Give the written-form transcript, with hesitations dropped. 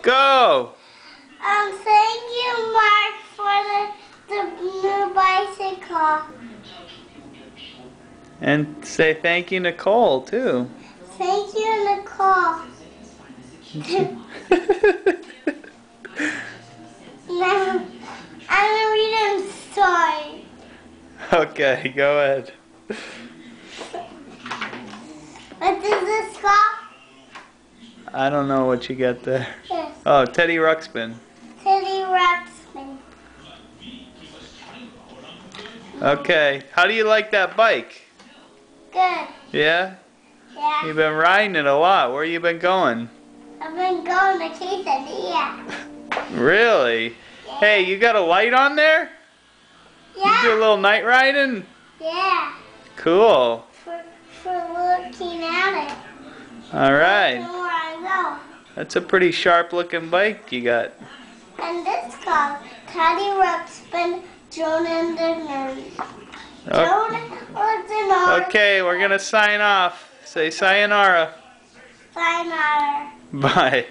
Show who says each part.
Speaker 1: Go!
Speaker 2: Thank you, Mark, for the new bicycle.
Speaker 1: And say thank you, Nicole, too.
Speaker 2: Thank you, Nicole. Now, I'm reading a story.
Speaker 1: Okay, go ahead.
Speaker 2: What does this called?
Speaker 1: I don't know what you got there.
Speaker 2: Yes.
Speaker 1: Oh, Teddy Ruxpin.
Speaker 2: Teddy Ruxpin.
Speaker 1: Okay, how do you like that bike?
Speaker 2: Good.
Speaker 1: Yeah?
Speaker 2: Yeah.
Speaker 1: You've been riding it a lot. Where you been going?
Speaker 2: I've been going to Quesadilla.
Speaker 1: Really?
Speaker 2: Yeah.
Speaker 1: Hey, you got a light on there? You do a
Speaker 2: Yeah.
Speaker 1: little night riding?
Speaker 2: Yeah.
Speaker 1: Cool.
Speaker 2: For looking at it.
Speaker 1: Alright.
Speaker 2: Looking where I
Speaker 1: That's a pretty sharp looking bike you got.
Speaker 2: go. And this called Teddy Ruxpin, Joan and the Nerds. Joan was an artist.
Speaker 1: Okay, we're gonna sign off. Say sayonara.
Speaker 2: Sayonara.
Speaker 1: Bye.